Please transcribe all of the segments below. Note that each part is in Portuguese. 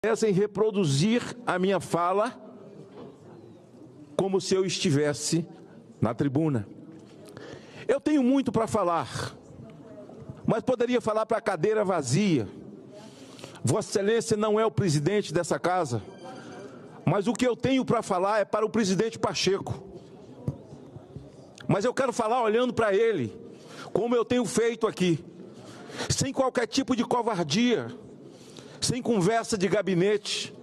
em reproduzir a minha fala como se eu estivesse na tribuna. Eu tenho muito para falar, mas poderia falar para a cadeira vazia. Vossa Excelência não é o presidente dessa casa, mas o que eu tenho para falar é para o presidente Pacheco. Mas eu quero falar olhando para ele, como eu tenho feito aqui, sem qualquer tipo de covardia, sem conversa de gabinete.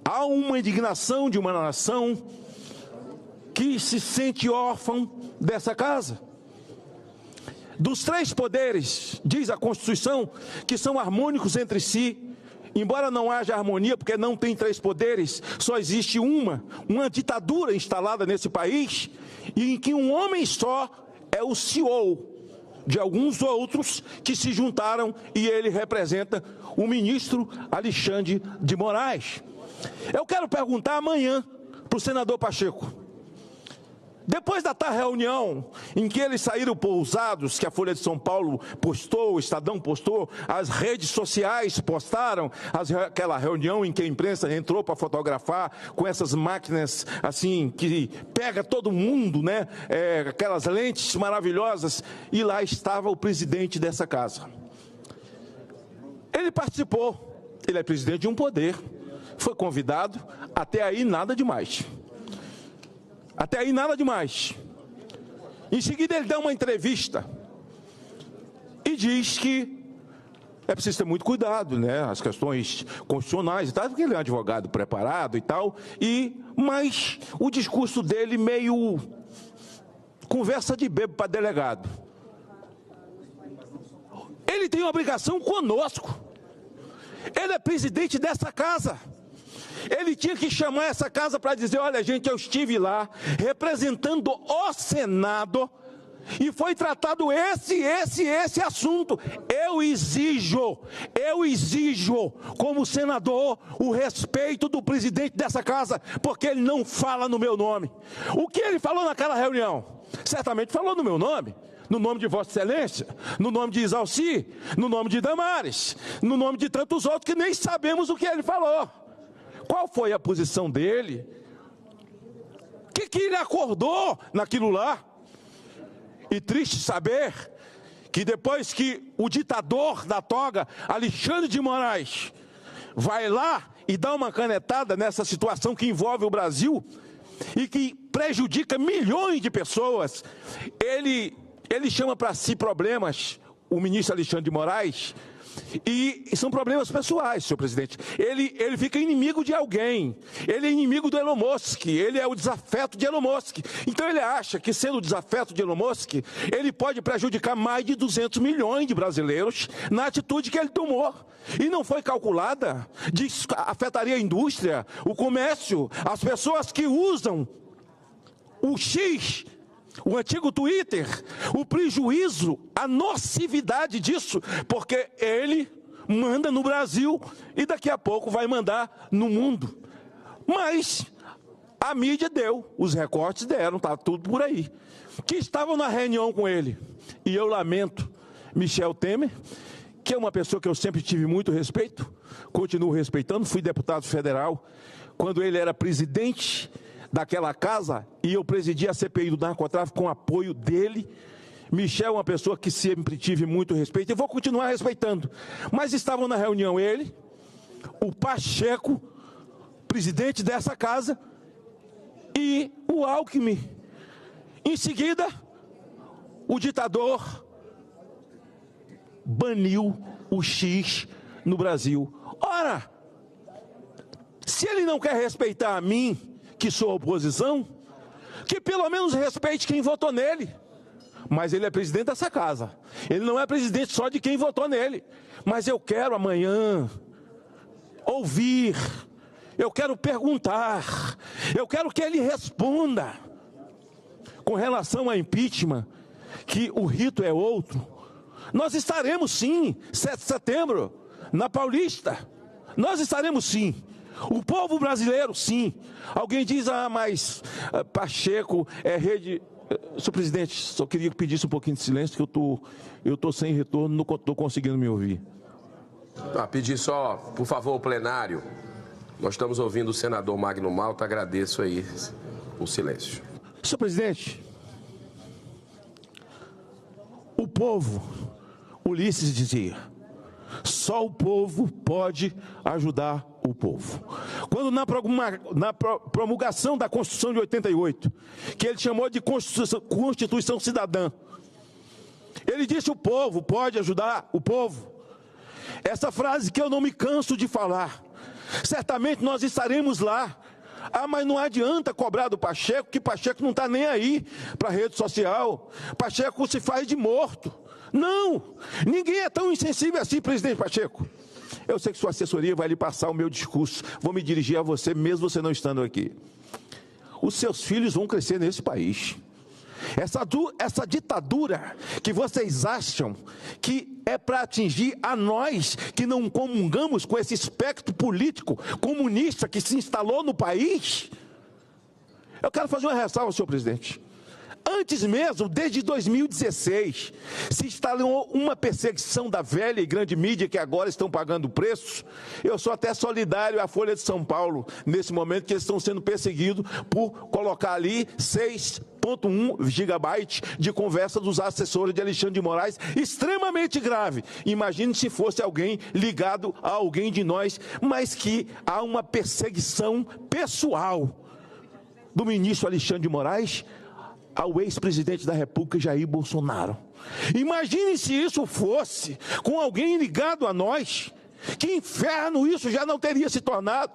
Há uma indignação de uma nação que se sente órfã dessa casa. Dos três poderes, diz a Constituição, que são harmônicos entre si, embora não haja harmonia, porque não tem três poderes, só existe uma ditadura instalada nesse país, e em que um homem só é o CEO de alguns outros que se juntaram, e ele representa o ministro Alexandre de Moraes. Eu quero perguntar amanhã para o senador Pacheco, depois da tal reunião em que eles saíram pousados, que a Folha de São Paulo postou, o Estadão postou, as redes sociais postaram, aquela reunião em que a imprensa entrou para fotografar com essas máquinas assim, que pega todo mundo, né? Aquelas lentes maravilhosas, e lá estava o presidente dessa casa. Ele participou, ele é presidente de um poder, foi convidado, até aí nada demais. Até aí nada demais. Em seguida ele dá uma entrevista e diz que é preciso ter muito cuidado, né? As questões constitucionais e tal, porque ele é um advogado preparado e tal, mas o discurso dele meio conversa de bebo para delegado. Ele tem uma obrigação conosco. Ele é presidente dessa casa. Ele tinha que chamar essa casa para dizer: olha, gente, eu estive lá representando o Senado e foi tratado esse assunto. Eu exijo, como senador, o respeito do presidente dessa casa, porque ele não fala no meu nome. O que ele falou naquela reunião? Certamente falou no meu nome. No nome de Vossa Excelência, no nome de Isalci, no nome de Damares, no nome de tantos outros que nem sabemos o que ele falou. Qual foi a posição dele? O que ele acordou naquilo lá? E triste saber que depois que o ditador da toga, Alexandre de Moraes, vai lá e dá uma canetada nessa situação que envolve o Brasil e que prejudica milhões de pessoas, ele chama para si problemas, o ministro Alexandre de Moraes, e são problemas pessoais, senhor presidente. Ele fica inimigo de alguém, ele é inimigo do Elon Musk, ele é o desafeto de Elon Musk. Então ele acha que, sendo o desafeto de Elon Musk, ele pode prejudicar mais de 200 milhões de brasileiros na atitude que ele tomou. E não foi calculada, afetaria a indústria, o comércio, as pessoas que usam o X, o antigo Twitter, o prejuízo, a nocividade disso, porque ele manda no Brasil e daqui a pouco vai mandar no mundo. Mas a mídia deu, os recortes deram, está tudo por aí. Que estavam na reunião com ele, e eu lamento, Michel Temer, que é uma pessoa que eu sempre tive muito respeito, continuo respeitando, fui deputado federal, quando ele era presidente daquela casa, e eu presidi a CPI do narcotráfico com apoio dele. Michel é uma pessoa que sempre tive muito respeito, e vou continuar respeitando. Mas estavam na reunião ele, o Pacheco, presidente dessa casa, e o Alckmin. Em seguida, o ditador baniu o X no Brasil. Ora, se ele não quer respeitar a mim, que sou oposição, que pelo menos respeite quem votou nele. Mas ele é presidente dessa casa. Ele não é presidente só de quem votou nele. Mas eu quero amanhã ouvir, eu quero perguntar, eu quero que ele responda com relação a impeachment, que o rito é outro. Nós estaremos sim, 7 de setembro, na Paulista. Nós estaremos sim. O povo brasileiro, sim. Alguém diz: mas Pacheco é rede... Senhor presidente, só queria que pedisse um pouquinho de silêncio, que eu tô sem retorno, não estou conseguindo me ouvir. Pedir só, por favor, o plenário. Nós estamos ouvindo o senador Magno Malta, agradeço aí o silêncio. Senhor presidente, o povo, Ulisses dizia, só o povo pode ajudar o povo. Quando na promulgação da Constituição de 88, que ele chamou de Constituição Cidadã, ele disse o povo pode ajudar o povo. Essa frase que eu não me canso de falar. Certamente nós estaremos lá. Mas não adianta cobrar do Pacheco, que Pacheco não está nem aí para a rede social. Pacheco se faz de morto. Não, ninguém é tão insensível assim, presidente Pacheco. Eu sei que sua assessoria vai lhe passar o meu discurso. Vou me dirigir a você, mesmo você não estando aqui. Os seus filhos vão crescer nesse país. Essa ditadura que vocês acham que é para atingir a nós que não comungamos com esse espectro político comunista que se instalou no país. Eu quero fazer uma ressalva, senhor presidente. Antes mesmo, desde 2016, se instalou uma perseguição da velha e grande mídia que agora estão pagando preço. Eu sou até solidário à Folha de São Paulo, nesse momento que eles estão sendo perseguidos por colocar ali 6,1 gigabytes de conversa dos assessores de Alexandre de Moraes, extremamente grave. Imagine se fosse alguém ligado a alguém de nós, mas que há uma perseguição pessoal do ministro Alexandre de Moraes ao ex-presidente da República, Jair Bolsonaro. Imagine se isso fosse com alguém ligado a nós. Que inferno isso já não teria se tornado.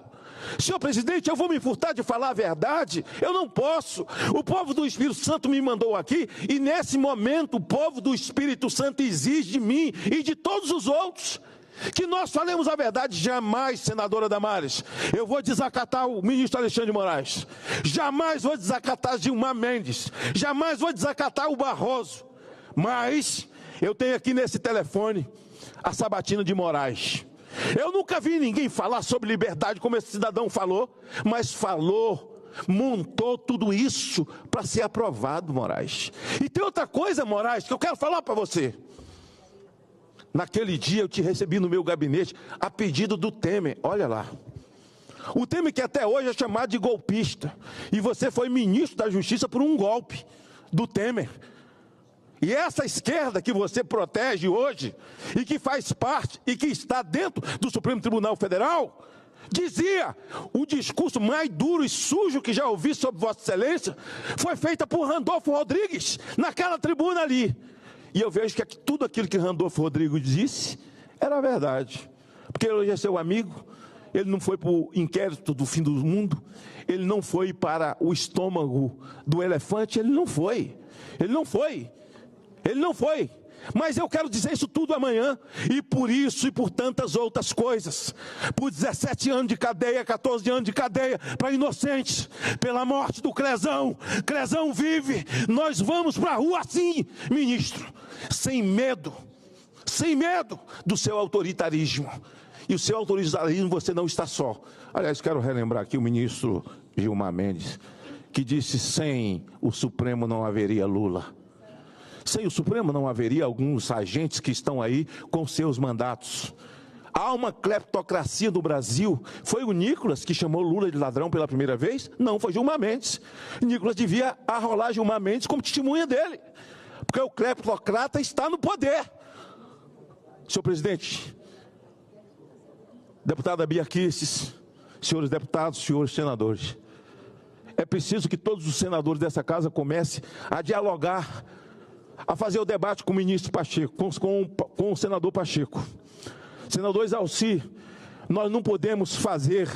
Senhor presidente, eu vou me furtar de falar a verdade? Eu não posso. O povo do Espírito Santo me mandou aqui, e nesse momento o povo do Espírito Santo exige de mim e de todos os outros que nós falemos a verdade. Jamais, senadora Damares, eu vou desacatar o ministro Alexandre de Moraes. Jamais vou desacatar Gilmar Mendes. Jamais vou desacatar o Barroso. Mas eu tenho aqui nesse telefone a Sabatina de Moraes. Eu nunca vi ninguém falar sobre liberdade como esse cidadão falou, mas falou, montou tudo isso para ser aprovado, Moraes. E tem outra coisa, Moraes, que eu quero falar para você. Naquele dia eu te recebi no meu gabinete a pedido do Temer, olha lá. O Temer que até hoje é chamado de golpista. E você foi ministro da Justiça por um golpe do Temer. E essa esquerda que você protege hoje, e que faz parte, e que está dentro do Supremo Tribunal Federal, dizia, o discurso mais duro e sujo que já ouvi sobre Vossa Excelência, foi feita por Randolfo Rodrigues, naquela tribuna ali. E eu vejo que tudo aquilo que Randolfo Rodrigues disse era verdade. Porque ele hoje é seu amigo, ele não foi para o inquérito do fim do mundo, ele não foi para o estômago do elefante, ele não foi. Mas eu quero dizer isso tudo amanhã, e por isso e por tantas outras coisas, por 17 anos de cadeia, 14 anos de cadeia para inocentes, pela morte do Crezão. Crezão vive, nós vamos para a rua assim, ministro, sem medo do seu autoritarismo. E o seu autoritarismo você não está só. Aliás, quero relembrar aqui o ministro Gilmar Mendes, que disse: sem o Supremo não haveria Lula. Sem o Supremo não haveria alguns agentes que estão aí com seus mandatos. Há uma cleptocracia no Brasil. Foi o Nicolas que chamou Lula de ladrão pela primeira vez? Não, foi Gilmar Mendes. Nicolas devia arrolar Gilmar Mendes como testemunha dele, porque o cleptocrata está no poder. Senhor presidente, deputada Bia Kicis, senhores deputados, senhores senadores, é preciso que todos os senadores dessa casa comecem a dialogar, a fazer o debate com o ministro Pacheco, com o senador Pacheco. Senador Exalci, nós não podemos fazer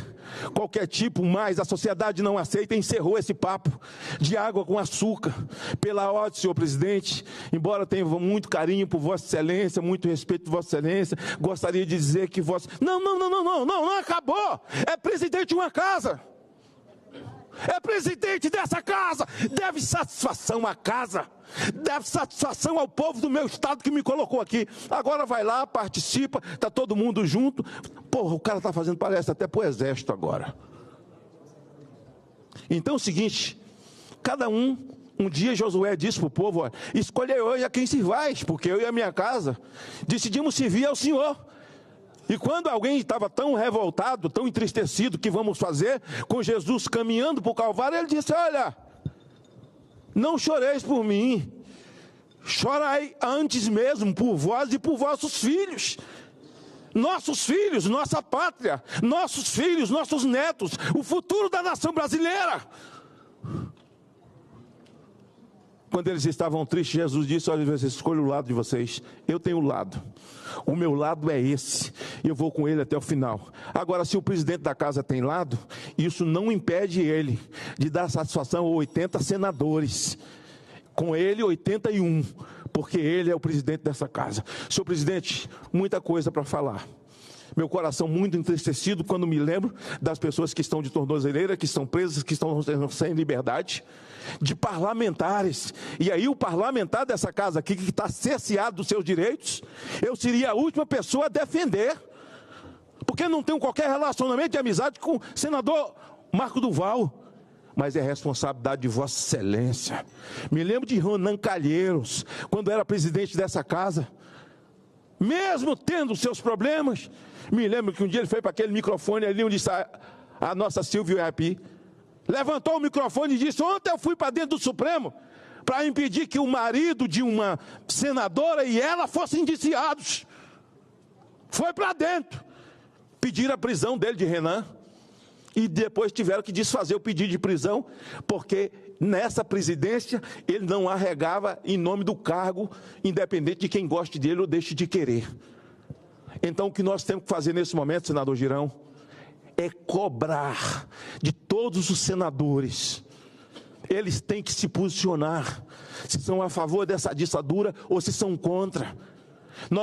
qualquer tipo mais, a sociedade não aceita, encerrou esse papo de água com açúcar. Pela ordem, senhor presidente, embora tenha muito carinho por Vossa Excelência, muito respeito por Vossa Excelência, gostaria de dizer que Vossa... Não acabou, é presidente de uma casa. É presidente dessa casa, deve satisfação à casa, deve satisfação ao povo do meu estado que me colocou aqui. Agora vai lá, participa, está todo mundo junto. Porra, o cara está fazendo, parece até para o exército agora. Então é o seguinte, cada um dia Josué disse para o povo: olha, escolhei hoje a quem servais, porque eu e a minha casa decidimos servir ao Senhor. E quando alguém estava tão revoltado, tão entristecido, que vamos fazer com Jesus caminhando para o Calvário, ele disse: olha, não choreis por mim, chorai antes mesmo por vós e por vossos filhos. Nossos filhos, nossa pátria, nossos filhos, nossos netos, o futuro da nação brasileira. Quando eles estavam tristes, Jesus disse: olha, vocês escolhem o lado de vocês, eu tenho o lado. O meu lado é esse, e eu vou com ele até o final. Agora, se o presidente da casa tem lado, isso não impede ele de dar satisfação a 80 senadores. Com ele, 81, porque ele é o presidente dessa casa. Senhor presidente, muita coisa para falar. Meu coração muito entristecido quando me lembro das pessoas que estão de tornozeleira, que estão presas, que estão sem liberdade, de parlamentares. E aí o parlamentar dessa casa aqui, que está cerceado dos seus direitos, eu seria a última pessoa a defender, porque não tenho qualquer relacionamento de amizade com o senador Marco Duval. Mas é responsabilidade de Vossa Excelência. Me lembro de Ronan Calheiros, quando era presidente dessa casa, mesmo tendo seus problemas. Me lembro que um dia ele foi para aquele microfone ali onde está a nossa Silvia Rapi, levantou o microfone e disse: ontem eu fui para dentro do Supremo para impedir que o marido de uma senadora e ela fossem indiciados. Foi para dentro, pediram a prisão dele, de Renan, e depois tiveram que desfazer o pedido de prisão, porque nessa presidência ele não arregava em nome do cargo, independente de quem goste dele ou deixe de querer. Então o que nós temos que fazer nesse momento, senador Girão, é cobrar de todos os senadores. Eles têm que se posicionar, se são a favor dessa ditadura ou se são contra.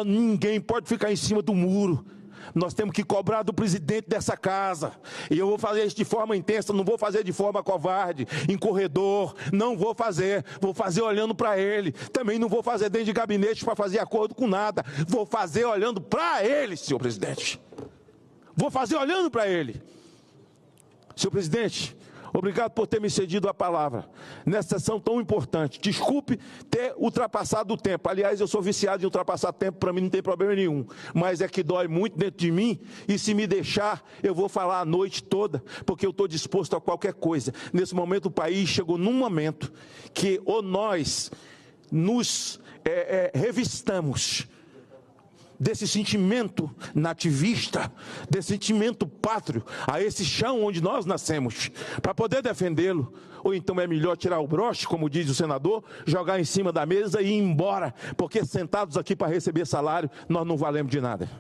Ninguém pode ficar em cima do muro. Nós temos que cobrar do presidente dessa casa. E eu vou fazer isso de forma intensa, não vou fazer de forma covarde, em corredor, não vou fazer olhando para ele. Também não vou fazer dentro de gabinete para fazer acordo com nada. Vou fazer olhando para ele, senhor presidente. Vou fazer olhando para ele. Senhor presidente, obrigado por ter me cedido a palavra nessa sessão tão importante. Desculpe ter ultrapassado o tempo. Aliás, eu sou viciado em ultrapassar tempo, para mim não tem problema nenhum. Mas é que dói muito dentro de mim, e se me deixar, eu vou falar a noite toda, porque eu estou disposto a qualquer coisa. Nesse momento o país chegou num momento que ou nós nos revistamos desse sentimento nativista, desse sentimento pátrio, a esse chão onde nós nascemos, para poder defendê-lo, ou então é melhor tirar o broche, como diz o senador, jogar em cima da mesa e ir embora, porque sentados aqui para receber salário, nós não valemos de nada.